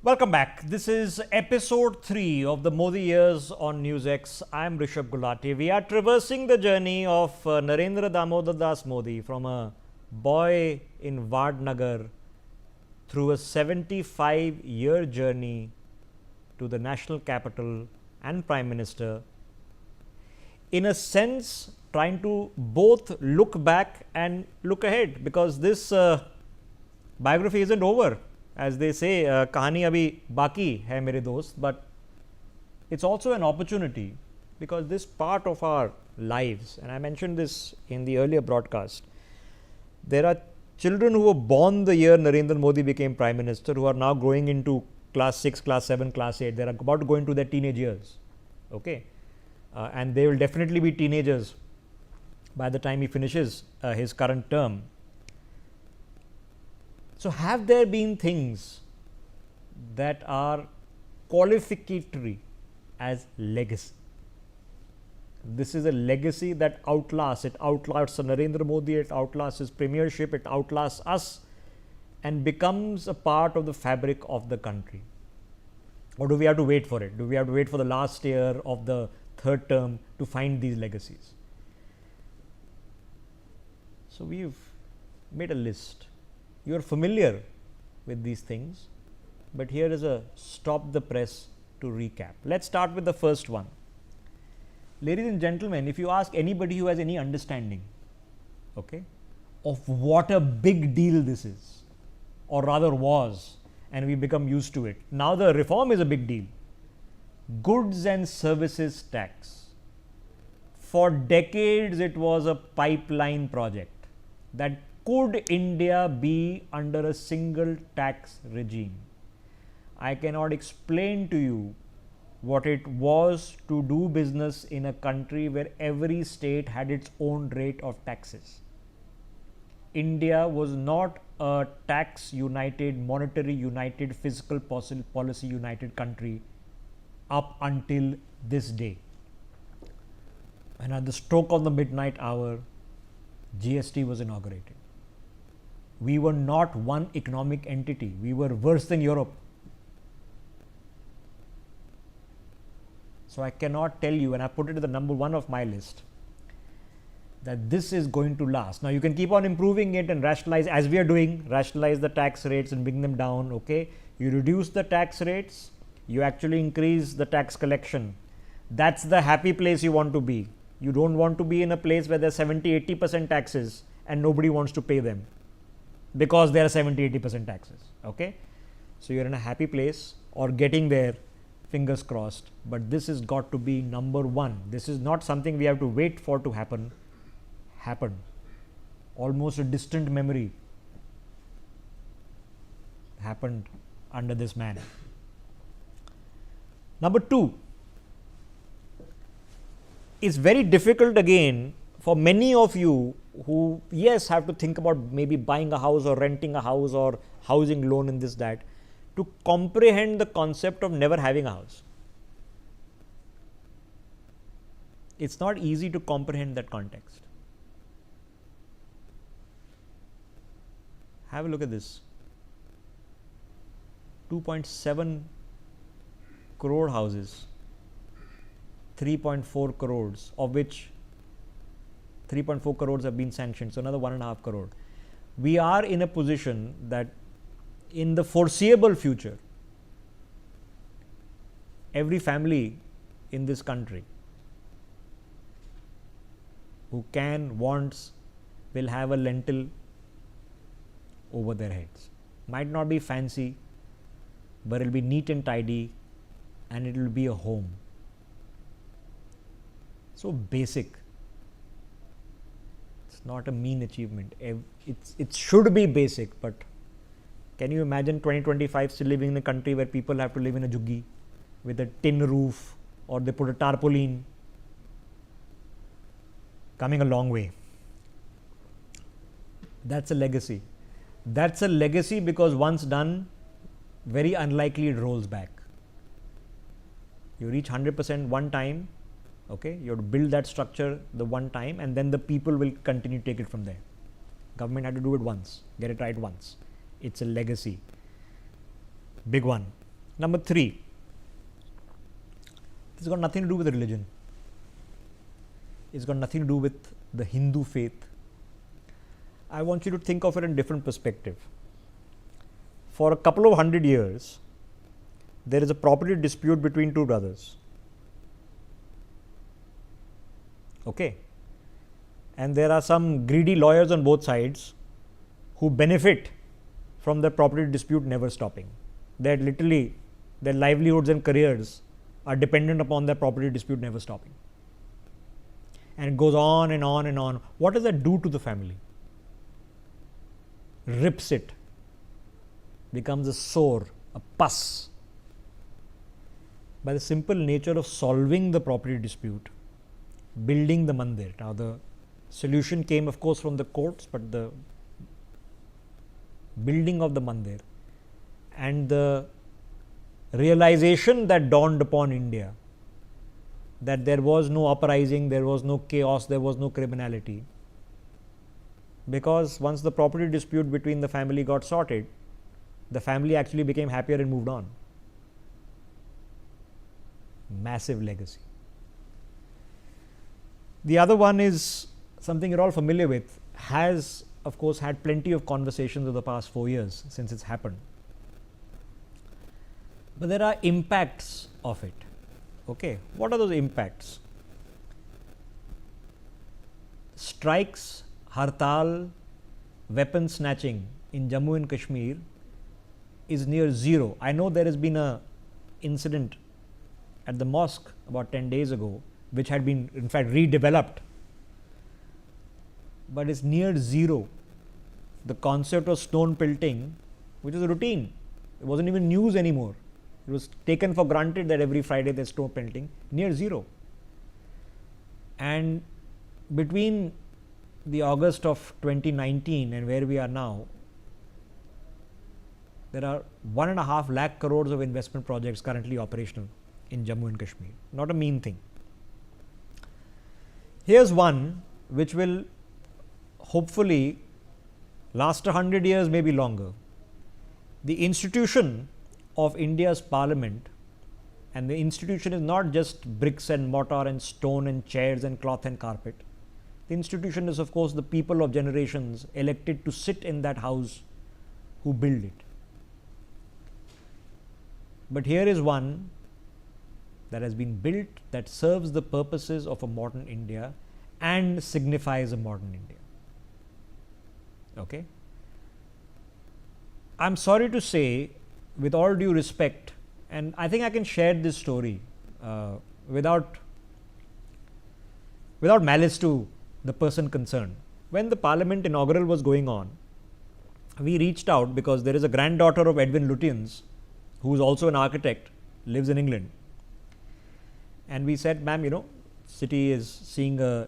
Welcome back. This is episode 3 of the Modi years on NewsX. I'm Rishabh Gulati. We are traversing the journey of Narendra Damodar Das Modi from a boy in Vadnagar through a 75-year journey to the national capital and Prime Minister. In a sense, trying to both look back and look ahead, because this biography isn't over. As they say, kahani abhi baki hai mere dost, but it's also an opportunity because this part of our lives, and I mentioned this in the earlier broadcast, there are children who were born the year Narendra Modi became Prime Minister who are now growing into class 6, class 7, class 8. They are about to go into their teenage years. Okay. And they will definitely be teenagers by the time he finishes his current term. So, have there been things that are qualificatory as legacy? This is a legacy that outlasts. It outlasts Narendra Modi, it outlasts his premiership, it outlasts us and becomes a part of the fabric of the country. Or do we have to wait for it? Do we have to wait for the last year of the third term to find these legacies? So, we've made a list. You are familiar with these things, but here is a stop the press to recap. Let's start with the first one. Ladies and gentlemen, if you ask anybody who has any understanding, okay, of what a big deal this is, or rather was, and we become used to it. Now the reform is a big deal. Goods and services tax. For decades it was a pipeline project that could India be under a single tax regime? I cannot explain to you what it was to do business in a country where every state had its own rate of taxes. India was not a tax united, monetary united, fiscal policy united country up until this day. And at the stroke of the midnight hour, GST was inaugurated. We were not one economic entity. We were worse than Europe. So I cannot tell you, and I put it at the number 1 of my list, that this is going to last. Now you can keep on improving it and rationalize, as we are doing, rationalize the tax rates and bring them down. Okay, you reduce the tax rates, you actually increase the tax collection. That's the happy place you want to be. You don't want to be in a place where there's 70-80% taxes and nobody wants to pay them, because there are 70-80% taxes. Okay, so you're in a happy place or getting there, fingers crossed, but this has got to be number 1. This is not something we have to wait for to happen. Happened. Almost a distant memory happened under this man. Number 2, it's very difficult again for many of you who, yes, have to think about maybe buying a house or renting a house or housing loan and this, that, to comprehend the concept of never having a house. It's not easy to comprehend that context. Have a look at this. 2.7 crore houses, 3.4 crores, of which 3.4 crores have been sanctioned, so another 1.5 crore. We are in a position that in the foreseeable future, every family in this country who can, wants, will have a lentil over their heads. Might not be fancy, but it will be neat and tidy, and it will be a home. So basic. It's not a mean achievement. It should be basic, but can you imagine 2025 still living in a country where people have to live in a juggi with a tin roof, or they put a tarpaulin? Coming a long way. That's a legacy. That's a legacy because once done, very unlikely it rolls back. You reach 100% one time, okay, you have to build that structure the one time, and then the people will continue to take it from there. Government had to do it once, get it right once. It's a legacy. Big one. Number 3, this has got nothing to do with religion. It's got nothing to do with the Hindu faith. I want you to think of it in a different perspective. For a couple of 100 years, there is a property dispute between two brothers. Okay. And there are some greedy lawyers on both sides who benefit from the property dispute never stopping. That literally their livelihoods and careers are dependent upon that property dispute never stopping. And it goes on and on and on. What does that do to the family? Rips it, becomes a sore, a pus. By the simple nature of solving the property dispute, building the mandir. Now the solution came of course from the courts, but the building of the mandir and the realization that dawned upon India that there was no uprising, there was no chaos, there was no criminality. Because once the property dispute between the family got sorted, the family actually became happier and moved on. Massive legacy. The other one is something you're all familiar with, has of course had plenty of conversations over the past 4 years since it's happened. But there are impacts of it. Okay, what are those impacts? Strikes, hartal, weapon snatching in Jammu and Kashmir is near zero. I know there has been a incident at the mosque about 10 days ago, which had been in fact redeveloped, but it's near zero. The concept of stone pelting, which is a routine, it wasn't even news anymore. It was taken for granted that every Friday there's stone pelting, near zero. And between the August of 2019 and where we are now, there are 1.5 lakh crores of investment projects currently operational in Jammu and Kashmir. Not a mean thing. Here's one which will hopefully last 100 years, maybe longer. The institution of India's parliament, and the institution is not just bricks and mortar and stone and chairs and cloth and carpet. The institution is of course the people of generations elected to sit in that house who build it. But here is one that has been built that serves the purposes of a modern India and signifies a modern India. Okay. I'm sorry to say, with all due respect, and I think I can share this story without malice to the person concerned. When the Parliament inaugural was going on, we reached out because there is a granddaughter of Edwin Lutyens, who is also an architect, lives in England. And we said, ma'am, you know, city is seeing a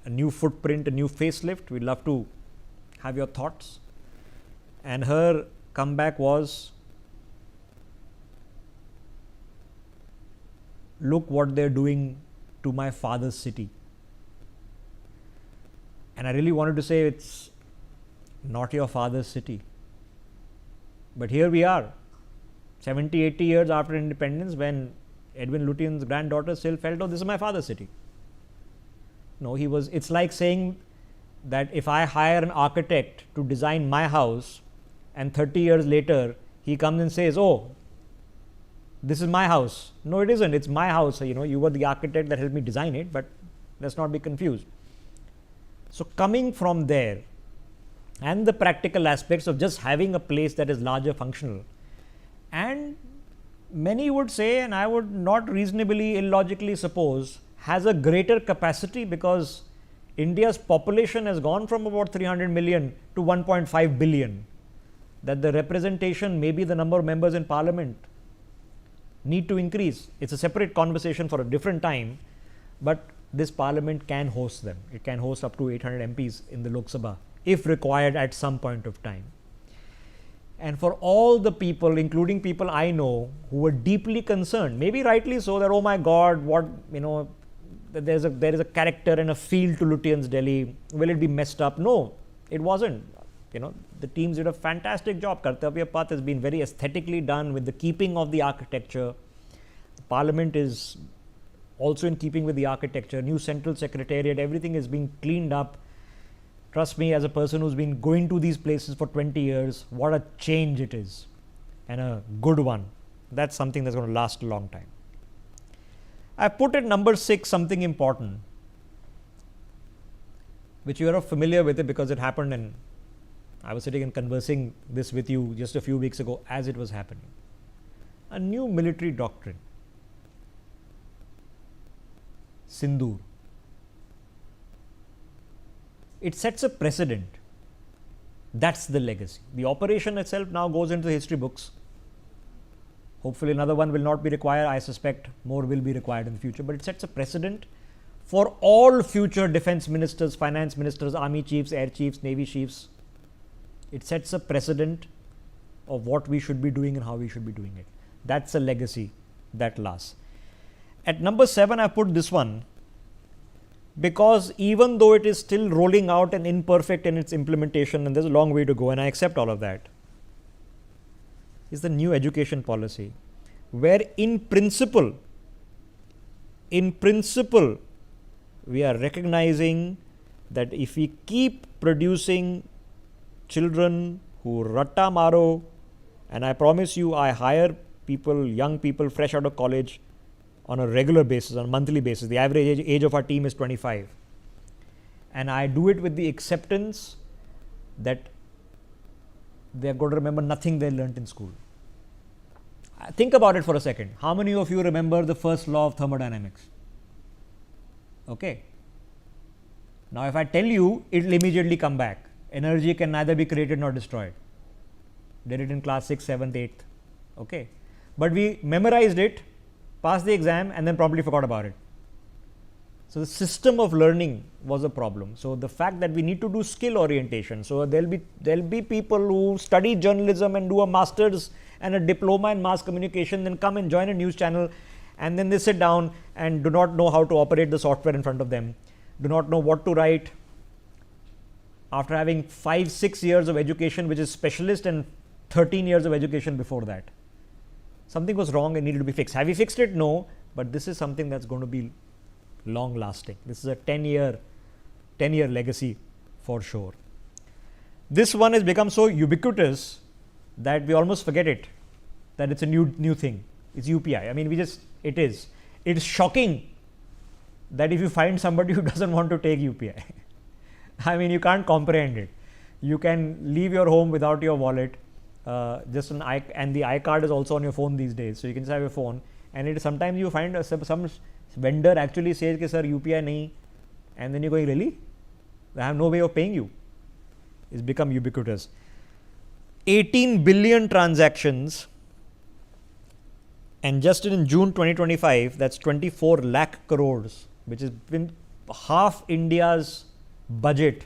new footprint, a new facelift. We'd love to have your thoughts. And her comeback was, look what they're doing to my father's city. And I really wanted to say, it's not your father's city. But here we are, 70, 80 years after independence, when Edwin Lutyens' granddaughter still felt, oh, this is my father's city. No, it's like saying that if I hire an architect to design my house and 30 years later he comes and says, oh, this is my house. No, it isn't. It's my house. You know, you were the architect that helped me design it, but let's not be confused. So coming from there and the practical aspects of just having a place that is larger functional, and many would say, and I would not reasonably illogically suppose, has a greater capacity because India's population has gone from about 300 million to 1.5 billion, that the representation, maybe the number of members in parliament need to increase. It's a separate conversation for a different time, but this parliament can host them. It can host up to 800 MPs in the Lok Sabha if required at some point of time. And for all the people, including people I know, who were deeply concerned, maybe rightly so, that, oh my God, what, you know, there is a character and a feel to Lutyens Delhi. Will it be messed up? No, it wasn't. the teams did a fantastic job. Kartavya Path has been very aesthetically done with the keeping of the architecture. Parliament is also in keeping with the architecture. New central secretariat, everything is being cleaned up. Trust me, as a person who's been going to these places for 20 years, what a change it is, and a good one. That's something that's going to last a long time. I put at number 6 something important, which you are familiar with it because it happened, and I was sitting and conversing this with you just a few weeks ago as it was happening. A new military doctrine, Sindoor. It sets a precedent. That's the legacy. The operation itself now goes into the history books. Hopefully another one will not be required. I suspect more will be required in the future, but it sets a precedent for all future defense ministers, finance ministers, army chiefs, air chiefs, navy chiefs. It sets a precedent of what we should be doing and how we should be doing it. That's a legacy that lasts. At number 7, I put this one because even though it is still rolling out and imperfect in its implementation, and there's a long way to go, and I accept all of that, is the new education policy, where in principle, we are recognizing that if we keep producing children who ratta maro, and I promise you, I hire people, young people fresh out of college on a regular basis, on a monthly basis. The average age of our team is 25. And I do it with the acceptance that they are going to remember nothing they learnt in school. Think about it for a second. How many of you remember the first law of thermodynamics? Okay. Now, if I tell you, it will immediately come back. Energy can neither be created nor destroyed. Did it in class 6th, 7th, 8th. Okay. But we memorized it, passed the exam, and then promptly forgot about it. So the system of learning was a problem. So the fact that we need to do skill orientation. So there'll be people who study journalism and do a master's and a diploma in mass communication, then come and join a news channel, and then they sit down and do not know how to operate the software in front of them, do not know what to write. After having 5-6 years of education, which is specialist, and 13 years of education before that. Something was wrong and needed to be fixed. Have we fixed it? No, but this is something that's going to be long lasting. This is a 10-year legacy for sure. This one has become so ubiquitous that we almost forget it, that it's a new thing. It's UPI. I mean, it is. It's shocking that if you find somebody who doesn't want to take UPI, I mean, you can't comprehend it. You can leave your home without your wallet. And the iCard is also on your phone these days, so you can just have your phone, and sometimes you find some vendor actually says कि sir UPI nahi, and then you're going, really? I have no way of paying you. It's become ubiquitous. 18 billion transactions, and just in June 2025, that's 24 lakh crores, which has been half India's budget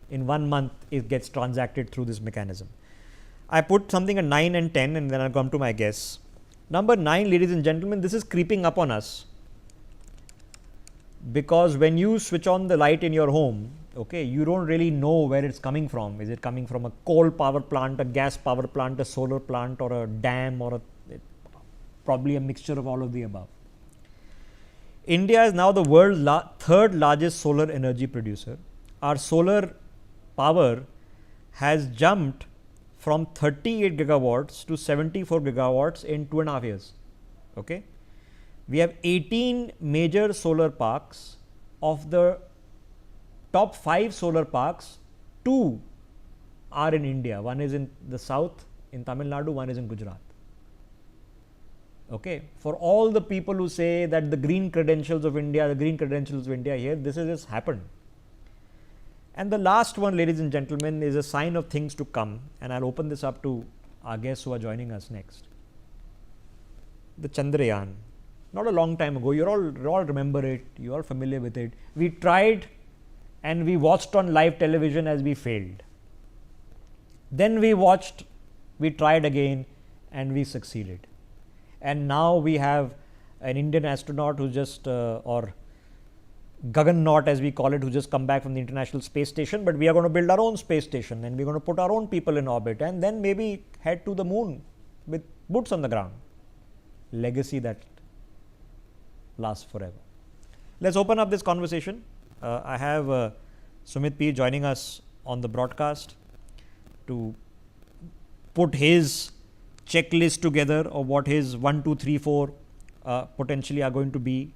in 1 month. It gets transacted through this mechanism. I put something at 9 and 10, and then I'll come to my guess. Number 9, ladies and gentlemen, this is creeping up on us, because when you switch on the light in your home, okay, you don't really know where it's coming from. Is it coming from a coal power plant, a gas power plant, a solar plant, or a dam, or probably a mixture of all of the above? India is now the world's third largest solar energy producer. Our solar power has jumped from 38 gigawatts to 74 gigawatts in 2.5 years. Okay, we have 18 major solar parks. Of the top 5 solar parks, 2 are in India. One is in the south in Tamil Nadu, one is in Gujarat. Okay, for all the people who say that the green credentials of India, here, this has just happened. And the last one, ladies and gentlemen, is a sign of things to come, and I'll open this up to our guests who are joining us next. The Chandrayaan. Not a long time ago, you all remember it, you are familiar with it. We tried and we watched on live television as we failed. Then we tried again and we succeeded. And now we have an Indian astronaut who just, or Gaganaut, as we call it, who just come back from the International Space Station, but we are going to build our own space station and we're going to put our own people in orbit and then maybe head to the moon with boots on the ground. Legacy that lasts forever. Let's open up this conversation. I have Sumit P joining us on the broadcast to put his checklist together of what his 1, 2, 3, 4 potentially are going to be